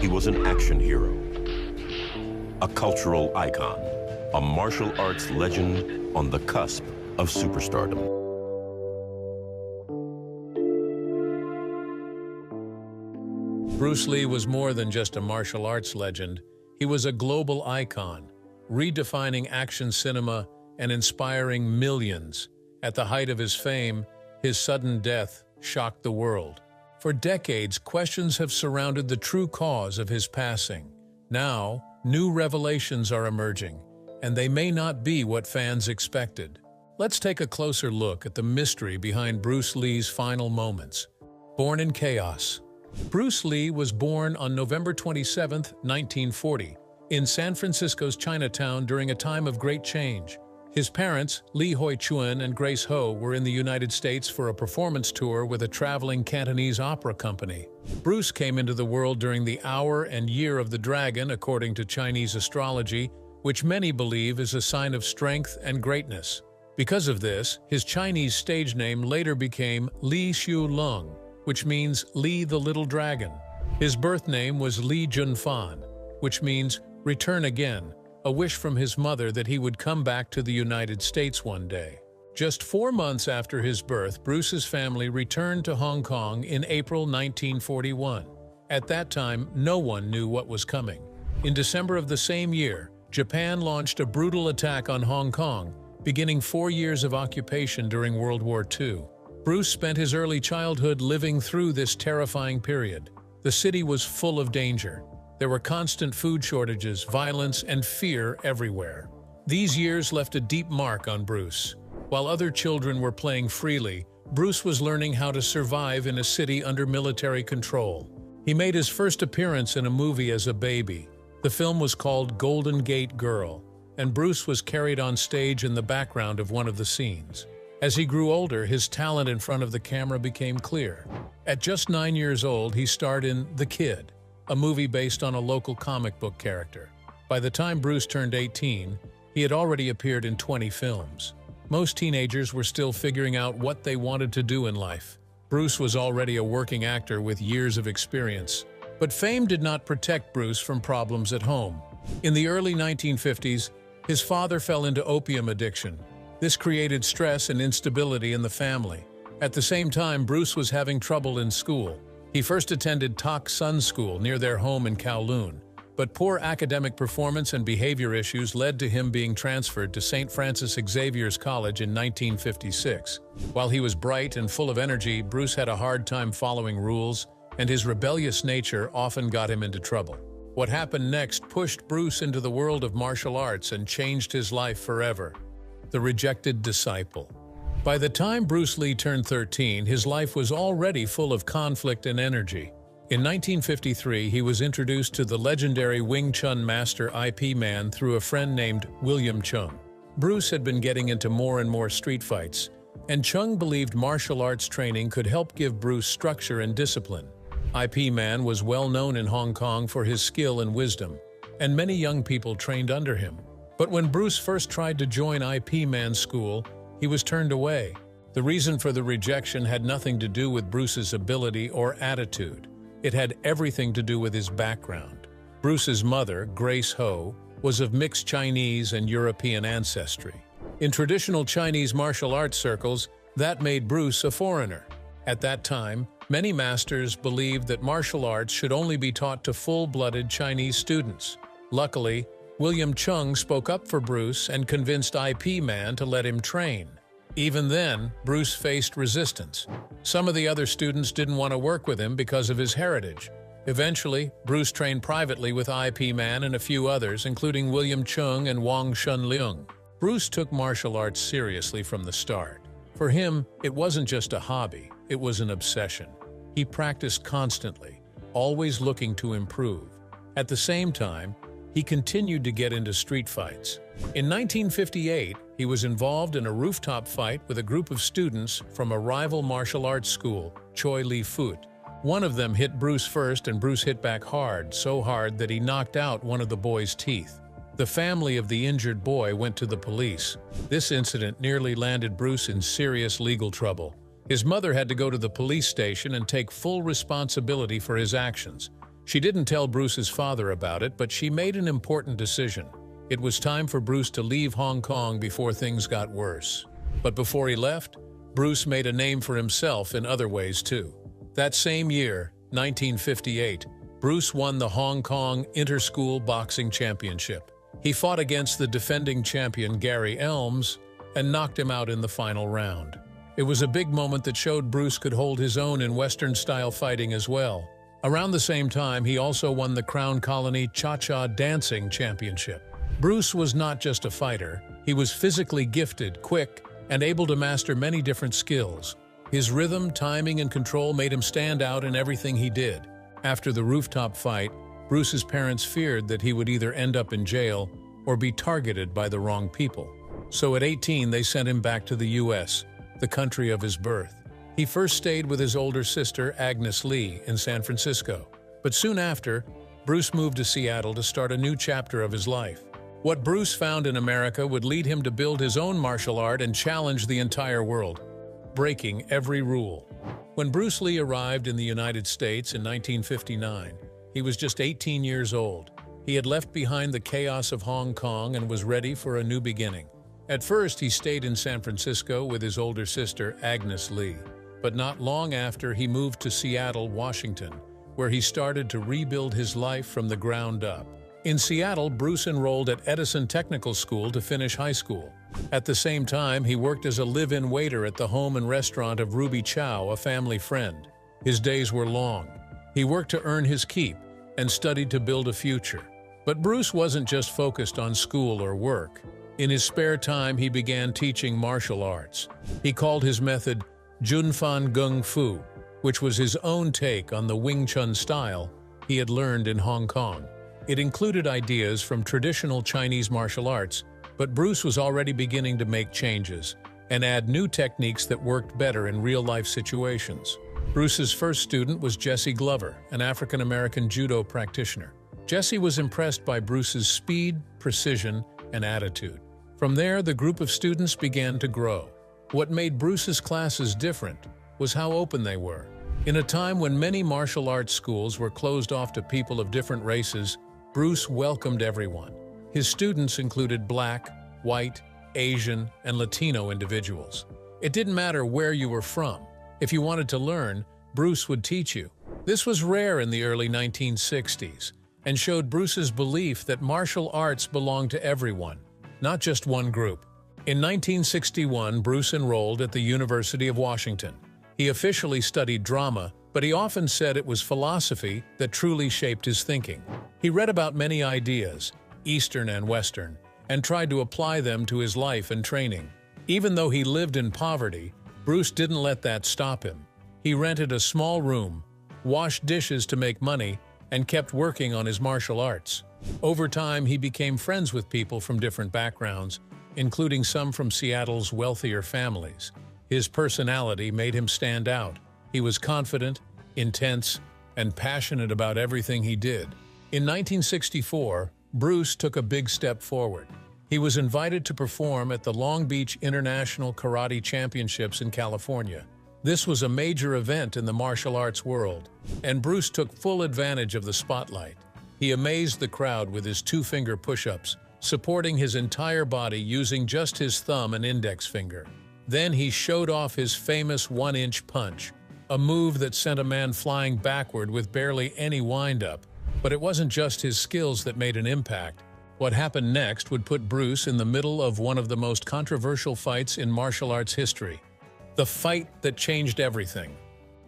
He was an action hero, a cultural icon, a martial arts legend on the cusp of superstardom. Bruce Lee was more than just a martial arts legend. He was a global icon, redefining action cinema and inspiring millions. At the height of his fame, his sudden death shocked the world. For decades, questions have surrounded the true cause of his passing. Now, new revelations are emerging, and they may not be what fans expected. Let's take a closer look at the mystery behind Bruce Lee's final moments. Born in chaos. Bruce Lee was born on November 27, 1940, in San Francisco's Chinatown during a time of great change. His parents, Lee Hoi Chuen and Grace Ho, were in the United States for a performance tour with a traveling Cantonese opera company. Bruce came into the world during the hour and year of the dragon, according to Chinese astrology, which many believe is a sign of strength and greatness. Because of this, his Chinese stage name later became Li Xiu Lung, which means Li the Little Dragon. His birth name was Li Junfan, which means return again, a wish from his mother that he would come back to the United States one day. Just 4 months after his birth, Bruce's family returned to Hong Kong in April 1941. At that time, no one knew what was coming. In December of the same year, Japan launched a brutal attack on Hong Kong, beginning 4 years of occupation during World War II. Bruce spent his early childhood living through this terrifying period. The city was full of danger. There were constant food shortages, violence, and fear everywhere. These years left a deep mark on Bruce. While other children were playing freely, Bruce was learning how to survive in a city under military control. He made his first appearance in a movie as a baby. The film was called Golden Gate Girl, and Bruce was carried on stage in the background of one of the scenes. As he grew older, his talent in front of the camera became clear. At just 9 years old, he starred in The Kid, a movie based on a local comic book character. By the time Bruce turned 18, he had already appeared in 20 films. Most teenagers were still figuring out what they wanted to do in life. Bruce was already a working actor with years of experience. But fame did not protect Bruce from problems at home. In the early 1950s, his father fell into opium addiction. This created stress and instability in the family. At the same time, Bruce was having trouble in school. He first attended Tak Sun School near their home in Kowloon, but poor academic performance and behavior issues led to him being transferred to St. Francis Xavier's College in 1956. While he was bright and full of energy, Bruce had a hard time following rules, and his rebellious nature often got him into trouble. What happened next pushed Bruce into the world of martial arts and changed his life forever. The Rejected Disciple. By the time Bruce Lee turned 13, his life was already full of conflict and energy. In 1953, he was introduced to the legendary Wing Chun master IP Man through a friend named William Cheung. Bruce had been getting into more and more street fights, and Cheung believed martial arts training could help give Bruce structure and discipline. IP Man was well known in Hong Kong for his skill and wisdom, and many young people trained under him. But when Bruce first tried to join IP Man's school, he was turned away. The reason for the rejection had nothing to do with Bruce's ability or attitude. It had everything to do with his background. Bruce's mother, Grace Ho, was of mixed Chinese and European ancestry. In traditional Chinese martial arts circles, that made Bruce a foreigner. At that time, many masters believed that martial arts should only be taught to full-blooded Chinese students. Luckily, William Cheung spoke up for Bruce and convinced IP Man to let him train. Even then, Bruce faced resistance. Some of the other students didn't want to work with him because of his heritage. Eventually, Bruce trained privately with IP Man and a few others, including William Cheung and Wang Shunleung. Bruce took martial arts seriously from the start. For him, it wasn't just a hobby, it was an obsession. He practiced constantly, always looking to improve. At the same time, he continued to get into street fights. In 1958, he was involved in a rooftop fight with a group of students from a rival martial arts school, Choi Li Fut. One of them hit Bruce first, and Bruce hit back hard, so hard that he knocked out one of the boy's teeth. The family of the injured boy went to the police. This incident nearly landed Bruce in serious legal trouble. His mother had to go to the police station and take full responsibility for his actions. She didn't tell Bruce's father about it, but she made an important decision. It was time for Bruce to leave Hong Kong before things got worse. But before he left, Bruce made a name for himself in other ways too. That same year, 1958, Bruce won the Hong Kong Inter-School Boxing Championship. He fought against the defending champion Gary Elms and knocked him out in the final round. It was a big moment that showed Bruce could hold his own in Western-style fighting as well. Around the same time, he also won the Crown Colony Cha-Cha Dancing Championship. Bruce was not just a fighter, he was physically gifted, quick, and able to master many different skills. His rhythm, timing, and control made him stand out in everything he did. After the rooftop fight, Bruce's parents feared that he would either end up in jail or be targeted by the wrong people. So at 18, they sent him back to the U.S., the country of his birth. He first stayed with his older sister, Agnes Lee, in San Francisco. But soon after, Bruce moved to Seattle to start a new chapter of his life. What Bruce found in America would lead him to build his own martial art and challenge the entire world, breaking every rule. When Bruce Lee arrived in the United States in 1959, he was just 18 years old. He had left behind the chaos of Hong Kong and was ready for a new beginning. At first, he stayed in San Francisco with his older sister, Agnes Lee. But not long after, he moved to Seattle, Washington, where he started to rebuild his life from the ground up. In Seattle, Bruce enrolled at Edison Technical School to finish high school. At the same time, he worked as a live-in waiter at the home and restaurant of Ruby Chow, a family friend. His days were long. He worked to earn his keep and studied to build a future. But Bruce wasn't just focused on school or work. In his spare time, he began teaching martial arts. He called his method Junfan Gung Fu, which was his own take on the Wing Chun style he had learned in Hong Kong. It included ideas from traditional Chinese martial arts, but Bruce was already beginning to make changes and add new techniques that worked better in real-life situations. Bruce's first student was Jesse Glover, an African-American judo practitioner. Jesse was impressed by Bruce's speed, precision, and attitude. From there, the group of students began to grow. What made Bruce's classes different was how open they were. In a time when many martial arts schools were closed off to people of different races, Bruce welcomed everyone. His students included Black, white, Asian, and Latino individuals. It didn't matter where you were from. If you wanted to learn, Bruce would teach you. This was rare in the early 1960s and showed Bruce's belief that martial arts belonged to everyone, not just one group. In 1961, Bruce enrolled at the University of Washington. He officially studied drama, but he often said it was philosophy that truly shaped his thinking. He read about many ideas, Eastern and Western, and tried to apply them to his life and training. Even though he lived in poverty, Bruce didn't let that stop him. He rented a small room, washed dishes to make money, and kept working on his martial arts. Over time, he became friends with people from different backgrounds, including some from Seattle's wealthier families. His personality made him stand out. He was confident, intense, and passionate about everything he did. In 1964, Bruce took a big step forward. He was invited to perform at the Long Beach International Karate Championships in California. This was a major event in the martial arts world, and Bruce took full advantage of the spotlight. He amazed the crowd with his two-finger push-ups, supporting his entire body using just his thumb and index finger. Then he showed off his famous one-inch punch, a move that sent a man flying backward with barely any wind-up. But it wasn't just his skills that made an impact. What happened next would put Bruce in the middle of one of the most controversial fights in martial arts history. The fight that changed everything.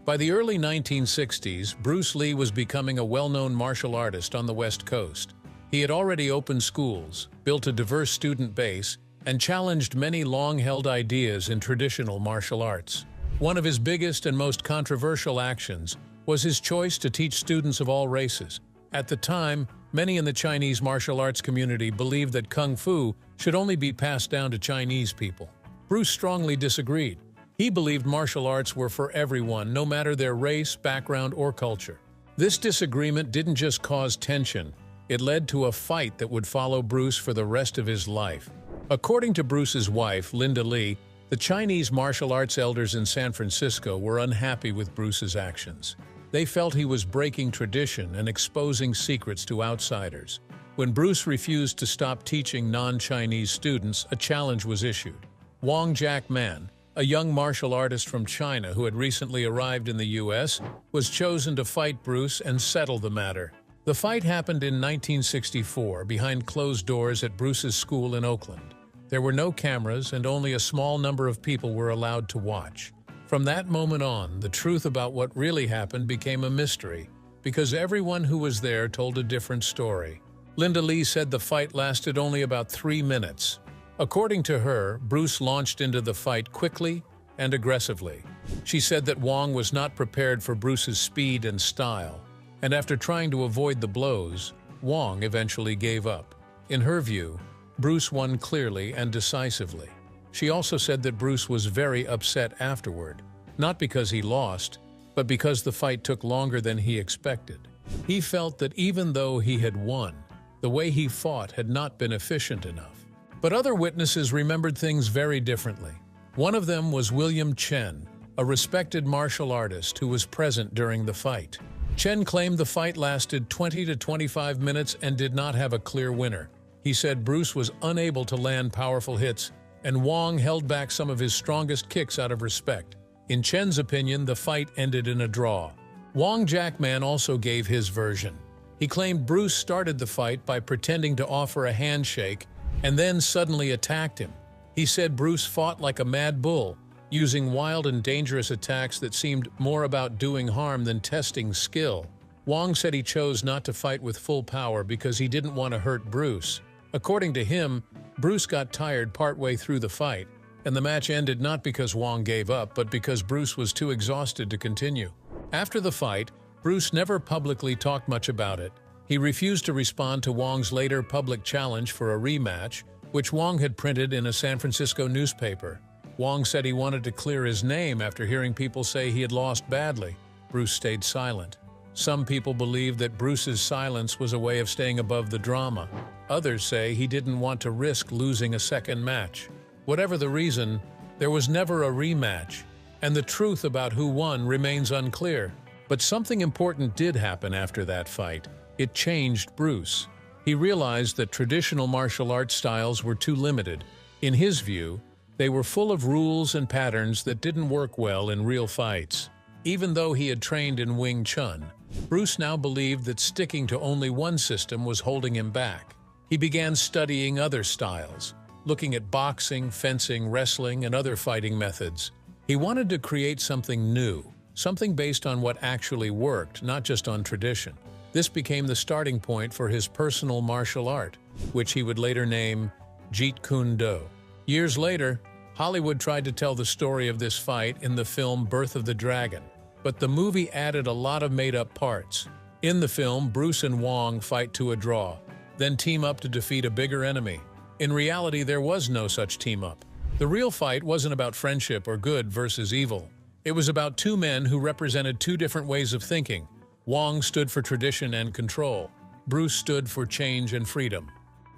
By the early 1960s, Bruce Lee was becoming a well-known martial artist on the West Coast. He had already opened schools, built a diverse student base, and challenged many long-held ideas in traditional martial arts. One of his biggest and most controversial actions was his choice to teach students of all races. At the time, many in the Chinese martial arts community believed that Kung Fu should only be passed down to Chinese people. Bruce strongly disagreed. He believed martial arts were for everyone, no matter their race, background, or culture. This disagreement didn't just cause tension, it led to a fight that would follow Bruce for the rest of his life. According to Bruce's wife, Linda Lee, the Chinese martial arts elders in San Francisco were unhappy with Bruce's actions. They felt he was breaking tradition and exposing secrets to outsiders. When Bruce refused to stop teaching non-Chinese students, a challenge was issued. Wong Jack Man, a young martial artist from China who had recently arrived in the U.S., was chosen to fight Bruce and settle the matter. The fight happened in 1964 behind closed doors at Bruce's school in Oakland. There were no cameras and only a small number of people were allowed to watch. From that moment on, the truth about what really happened became a mystery, because everyone who was there told a different story. Linda Lee said the fight lasted only about 3 minutes. According to her, Bruce launched into the fight quickly and aggressively. She said that Wong was not prepared for Bruce's speed and style, and after trying to avoid the blows, Wong eventually gave up. In her view, Bruce won clearly and decisively. She also said that Bruce was very upset afterward, not because he lost, but because the fight took longer than he expected. He felt that even though he had won, the way he fought had not been efficient enough. But other witnesses remembered things very differently. One of them was William Chen, a respected martial artist who was present during the fight. Chen claimed the fight lasted 20 to 25 minutes and did not have a clear winner. He said Bruce was unable to land powerful hits, and Wong held back some of his strongest kicks out of respect. In Chen's opinion, the fight ended in a draw. Wong Jack Man also gave his version. He claimed Bruce started the fight by pretending to offer a handshake and then suddenly attacked him. He said Bruce fought like a mad bull, using wild and dangerous attacks that seemed more about doing harm than testing skill. Wong said he chose not to fight with full power because he didn't want to hurt Bruce. According to him, Bruce got tired partway through the fight, and the match ended not because Wong gave up, but because Bruce was too exhausted to continue. After the fight, Bruce never publicly talked much about it. He refused to respond to Wong's later public challenge for a rematch, which Wong had printed in a San Francisco newspaper. Wong said he wanted to clear his name after hearing people say he had lost badly. Bruce stayed silent. Some people believe that Bruce's silence was a way of staying above the drama. Others say he didn't want to risk losing a second match. Whatever the reason, there was never a rematch, and the truth about who won remains unclear. But something important did happen after that fight. It changed Bruce. He realized that traditional martial arts styles were too limited. In his view, they were full of rules and patterns that didn't work well in real fights. Even though he had trained in Wing Chun, Bruce now believed that sticking to only one system was holding him back. He began studying other styles, looking at boxing, fencing, wrestling, and other fighting methods. He wanted to create something new, something based on what actually worked, not just on tradition. This became the starting point for his personal martial art, which he would later name Jeet Kune Do. Years later, Hollywood tried to tell the story of this fight in the film Birth of the Dragon, but the movie added a lot of made-up parts. In the film, Bruce and Wong fight to a draw, then team up to defeat a bigger enemy. In reality, there was no such team-up. The real fight wasn't about friendship or good versus evil. It was about two men who represented two different ways of thinking. Wong stood for tradition and control. Bruce stood for change and freedom.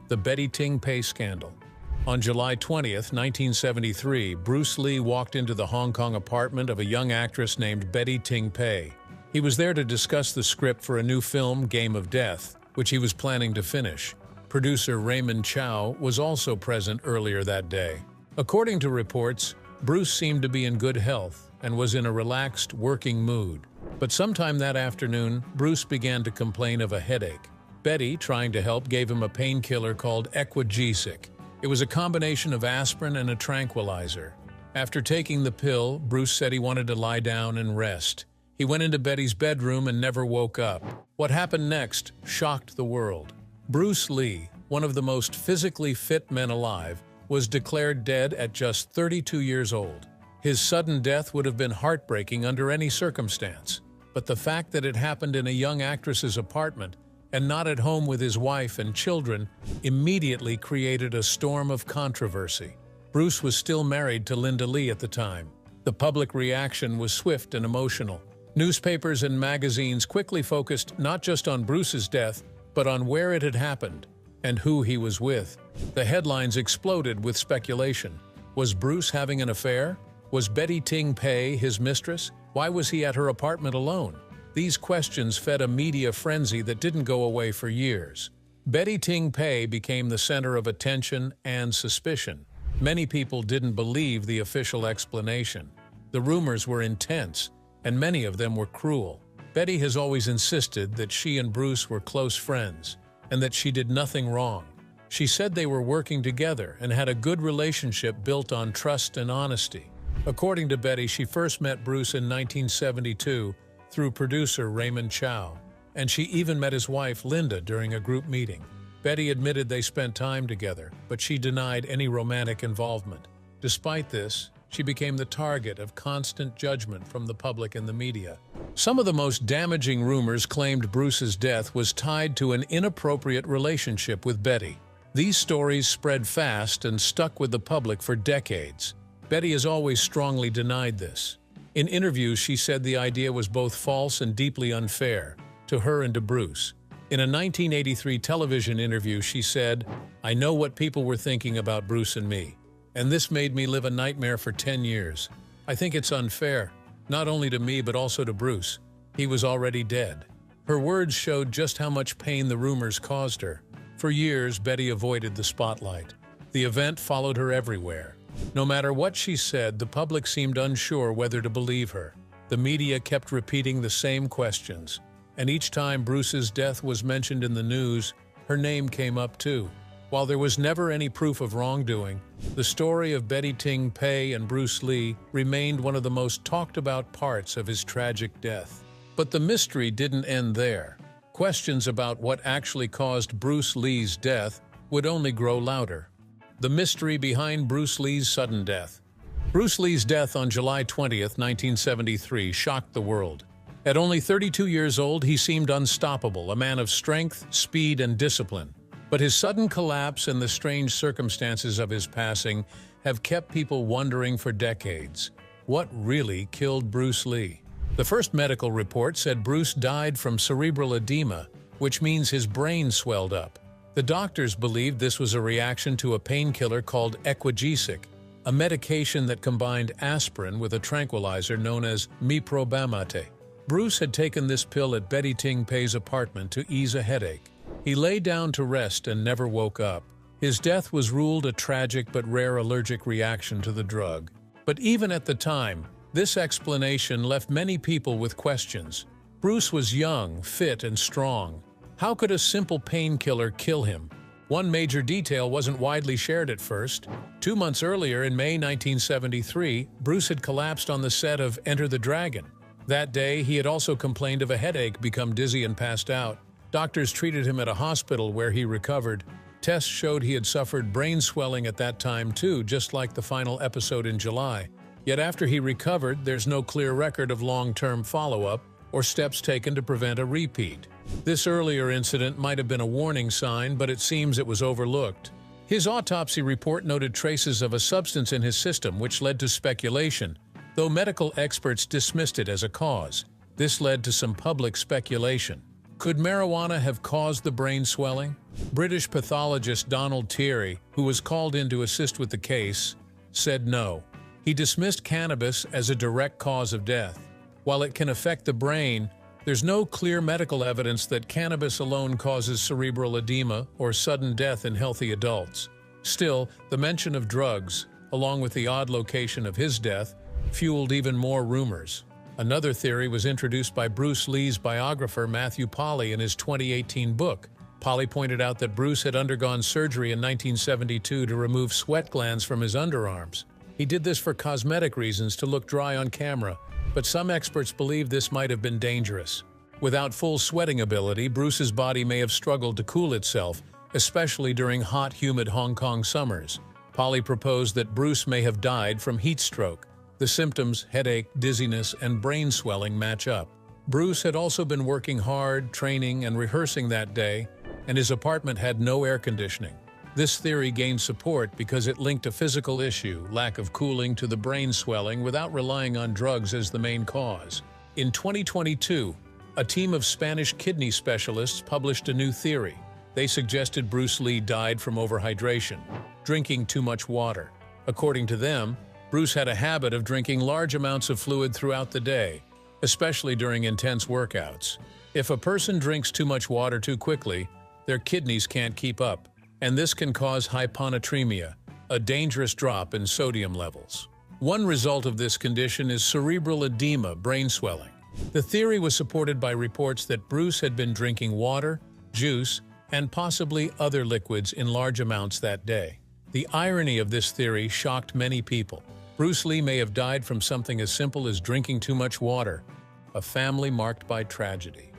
The Betty Ting Pei Scandal. On July 20th, 1973, Bruce Lee walked into the Hong Kong apartment of a young actress named Betty Ting Pei. He was there to discuss the script for a new film, Game of Death, which he was planning to finish. Producer Raymond Chow was also present earlier that day. According to reports, Bruce seemed to be in good health and was in a relaxed, working mood. But sometime that afternoon, Bruce began to complain of a headache. Betty, trying to help, gave him a painkiller called Equagesic. It was a combination of aspirin and a tranquilizer. After taking the pill, Bruce said he wanted to lie down and rest. He went into Betty's bedroom and never woke up. What happened next shocked the world. Bruce Lee, one of the most physically fit men alive, was declared dead at just 32 years old. His sudden death would have been heartbreaking under any circumstance, but the fact that it happened in a young actress's apartment and not at home with his wife and children immediately created a storm of controversy. Bruce was still married to Linda Lee at the time. The public reaction was swift and emotional. Newspapers and magazines quickly focused not just on Bruce's death, but on where it had happened and who he was with. The headlines exploded with speculation. Was Bruce having an affair? Was Betty Ting Pei his mistress? Why was he at her apartment alone? These questions fed a media frenzy that didn't go away for years. Betty Ting Pei became the center of attention and suspicion. Many people didn't believe the official explanation. The rumors were intense, and many of them were cruel. Betty has always insisted that she and Bruce were close friends, and that she did nothing wrong. She said they were working together and had a good relationship built on trust and honesty. According to Betty, she first met Bruce in 1972 through producer Raymond Chow, and she even met his wife Linda during a group meeting. Betty admitted they spent time together, but she denied any romantic involvement. Despite this, she became the target of constant judgment from the public and the media. Some of the most damaging rumors claimed Bruce's death was tied to an inappropriate relationship with Betty. These stories spread fast and stuck with the public for decades. Betty has always strongly denied this. In interviews, she said the idea was both false and deeply unfair to her and to Bruce. In a 1983 television interview, she said, "I know what people were thinking about Bruce and me, and this made me live a nightmare for 10 years. I think it's unfair, not only to me but also to Bruce. He was already dead." Her words showed just how much pain the rumors caused her. For years, Betty avoided the spotlight. The event followed her everywhere. No matter what she said, the public seemed unsure whether to believe her. The media kept repeating the same questions, and each time Bruce's death was mentioned in the news, her name came up too. While there was never any proof of wrongdoing, the story of Betty Ting Pei and Bruce Lee remained one of the most talked about parts of his tragic death. But the mystery didn't end there. Questions about what actually caused Bruce Lee's death would only grow louder. The mystery behind Bruce Lee's sudden death. Bruce Lee's death on July 20th, 1973 shocked the world. At only 32 years old, he seemed unstoppable, a man of strength, speed, and discipline. But his sudden collapse and the strange circumstances of his passing have kept people wondering for decades. What really killed Bruce Lee? The first medical report said Bruce died from cerebral edema, which means his brain swelled up. The doctors believed this was a reaction to a painkiller called Equagesic, a medication that combined aspirin with a tranquilizer known as Meprobamate. Bruce had taken this pill at Betty Ting Pei's apartment to ease a headache. He lay down to rest and never woke up. His death was ruled a tragic but rare allergic reaction to the drug. But even at the time, this explanation left many people with questions. Bruce was young, fit, and strong. How could a simple painkiller kill him? One major detail wasn't widely shared at first. 2 months earlier, in May 1973, Bruce had collapsed on the set of Enter the Dragon. That day, he had also complained of a headache, become dizzy, and passed out. Doctors treated him at a hospital where he recovered. Tests showed he had suffered brain swelling at that time too, just like the final episode in July. Yet after he recovered, there's no clear record of long-term follow-up or steps taken to prevent a repeat. This earlier incident might have been a warning sign, but it seems it was overlooked. His autopsy report noted traces of a substance in his system, which led to speculation, though medical experts dismissed it as a cause. This led to some public speculation. Could marijuana have caused the brain swelling? British pathologist Donald Thierry, who was called in to assist with the case, said no. He dismissed cannabis as a direct cause of death. While it can affect the brain, there's no clear medical evidence that cannabis alone causes cerebral edema or sudden death in healthy adults. Still, the mention of drugs, along with the odd location of his death, fueled even more rumors. Another theory was introduced by Bruce Lee's biographer Matthew Polly in his 2018 book. Polly pointed out that Bruce had undergone surgery in 1972 to remove sweat glands from his underarms. He did this for cosmetic reasons to look dry on camera, but some experts believe this might have been dangerous. Without full sweating ability, Bruce's body may have struggled to cool itself, especially during hot, humid Hong Kong summers. Polly proposed that Bruce may have died from heat stroke. The symptoms, headache, dizziness, and brain swelling match up. Bruce had also been working hard, training, and rehearsing that day, and his apartment had no air conditioning. This theory gained support because it linked a physical issue, lack of cooling, to the brain swelling without relying on drugs as the main cause. In 2022, a team of Spanish kidney specialists published a new theory. They suggested Bruce Lee died from overhydration, drinking too much water. According to them, Bruce had a habit of drinking large amounts of fluid throughout the day, especially during intense workouts. If a person drinks too much water too quickly, their kidneys can't keep up, and this can cause hyponatremia, a dangerous drop in sodium levels. One result of this condition is cerebral edema, brain swelling. The theory was supported by reports that Bruce had been drinking water, juice, and possibly other liquids in large amounts that day. The irony of this theory shocked many people. Bruce Lee may have died from something as simple as drinking too much water, a family marked by tragedy.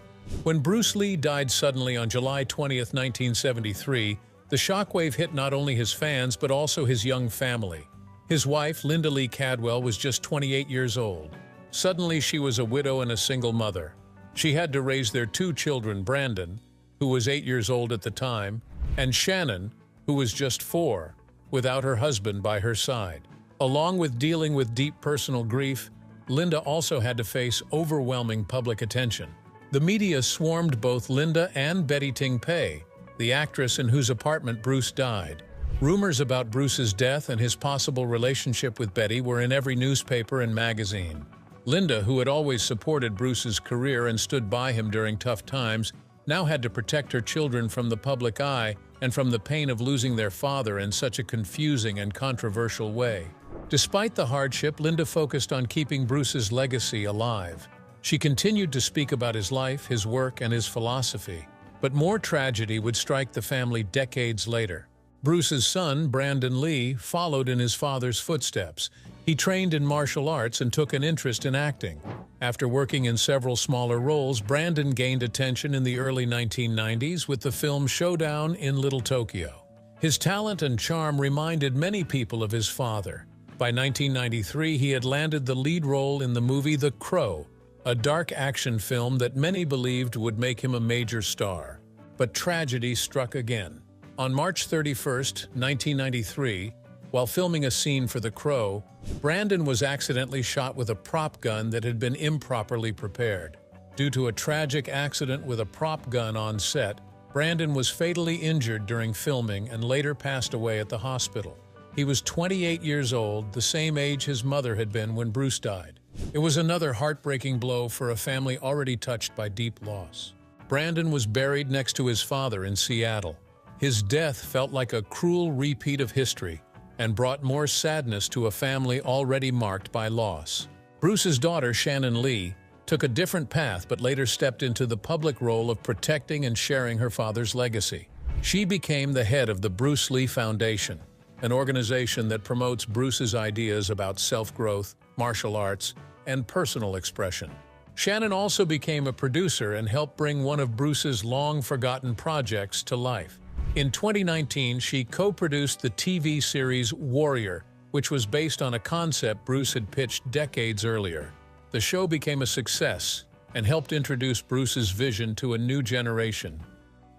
When Bruce Lee died suddenly on July 20, 1973, the shockwave hit not only his fans but also his young family. His wife, Linda Lee Cadwell, was just 28 years old. Suddenly, she was a widow and a single mother. She had to raise their two children, Brandon, who was 8 years old at the time, and Shannon, who was just 4, without her husband by her side. Along with dealing with deep personal grief, Linda also had to face overwhelming public attention. The media swarmed both Linda and Betty Ting Pei, the actress in whose apartment Bruce died. Rumors about Bruce's death and his possible relationship with Betty were in every newspaper and magazine. Linda, who had always supported Bruce's career and stood by him during tough times, now had to protect her children from the public eye and from the pain of losing their father in such a confusing and controversial way. Despite the hardship, Linda focused on keeping Bruce's legacy alive. She continued to speak about his life, his work, and his philosophy. But more tragedy would strike the family decades later. Bruce's son, Brandon Lee, followed in his father's footsteps. He trained in martial arts and took an interest in acting. After working in several smaller roles, Brandon gained attention in the early 1990s with the film Showdown in Little Tokyo. His talent and charm reminded many people of his father. By 1993, he had landed the lead role in the movie The Crow, a dark action film that many believed would make him a major star. But tragedy struck again. On March 31, 1993, while filming a scene for The Crow, Brandon was accidentally shot with a prop gun that had been improperly prepared. Due to a tragic accident with a prop gun on set, Brandon was fatally injured during filming and later passed away at the hospital. He was 28 years old, the same age his mother had been when Bruce died. It was another heartbreaking blow for a family already touched by deep loss. Brandon was buried next to his father in Seattle. His death felt like a cruel repeat of history and brought more sadness to a family already marked by loss. Bruce's daughter, Shannon Lee, took a different path but later stepped into the public role of protecting and sharing her father's legacy. She became the head of the Bruce Lee Foundation, an organization that promotes Bruce's ideas about self-growth, martial arts, and personal expression. Shannon also became a producer and helped bring one of Bruce's long-forgotten projects to life. In 2019, she co-produced the TV series Warrior, which was based on a concept Bruce had pitched decades earlier. The show became a success and helped introduce Bruce's vision to a new generation.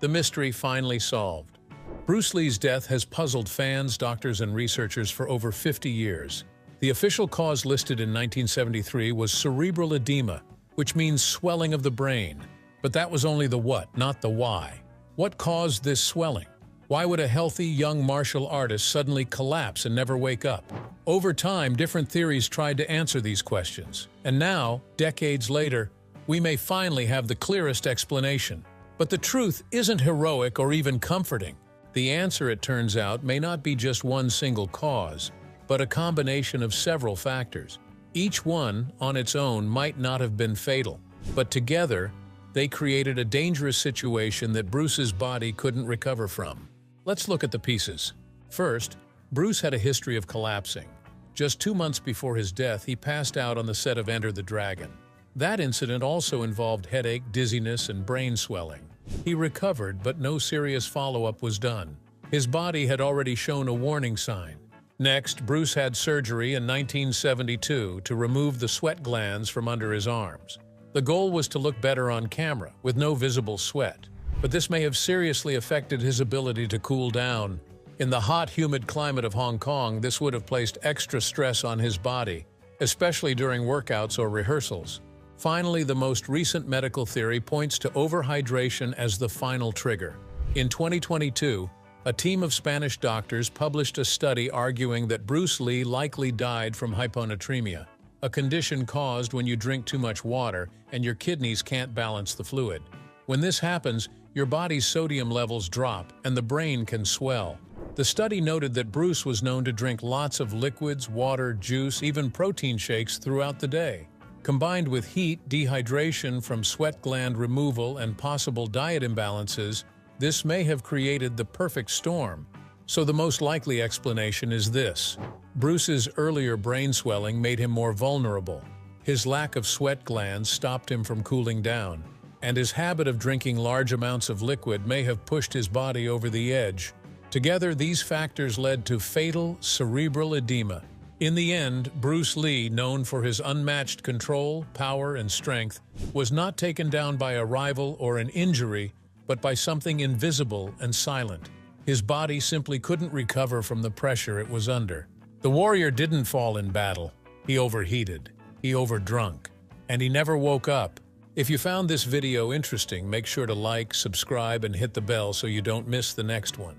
The mystery finally solved. Bruce Lee's death has puzzled fans, doctors, and researchers for over 50 years. The official cause listed in 1973 was cerebral edema, which means swelling of the brain. But that was only the what, not the why. What caused this swelling? Why would a healthy young martial artist suddenly collapse and never wake up? Over time, different theories tried to answer these questions. And now, decades later, we may finally have the clearest explanation. But the truth isn't heroic or even comforting. The answer, it turns out, may not be just one single cause, but a combination of several factors. Each one, on its own, might not have been fatal, but together, they created a dangerous situation that Bruce's body couldn't recover from. Let's look at the pieces. First, Bruce had a history of collapsing. Just 2 months before his death, he passed out on the set of Enter the Dragon. That incident also involved headache, dizziness, and brain swelling. He recovered, but no serious follow-up was done. His body had already shown a warning sign. Next, Bruce had surgery in 1972 to remove the sweat glands from under his arms. The goal was to look better on camera, with no visible sweat. But this may have seriously affected his ability to cool down. In the hot, humid climate of Hong Kong, this would have placed extra stress on his body, especially during workouts or rehearsals. Finally, the most recent medical theory points to overhydration as the final trigger. In 2022, a team of Spanish doctors published a study arguing that Bruce Lee likely died from hyponatremia. a condition caused when you drink too much water and your kidneys can't balance the fluid. When this happens, your body's sodium levels drop and the brain can swell. The study noted that Bruce was known to drink lots of liquids, water, juice, even protein shakes throughout the day. Combined with heat, dehydration from sweat gland removal, and possible diet imbalances, this may have created the perfect storm. So the most likely explanation is this: Bruce's earlier brain swelling made him more vulnerable. His lack of sweat glands stopped him from cooling down, and his habit of drinking large amounts of liquid may have pushed his body over the edge. Together, these factors led to fatal cerebral edema. In the end, Bruce Lee, known for his unmatched control, power, and strength, was not taken down by a rival or an injury, but by something invisible and silent. His body simply couldn't recover from the pressure it was under. The warrior didn't fall in battle. He overheated, he overdrunk, and he never woke up. If you found this video interesting, make sure to like, subscribe, and hit the bell so you don't miss the next one.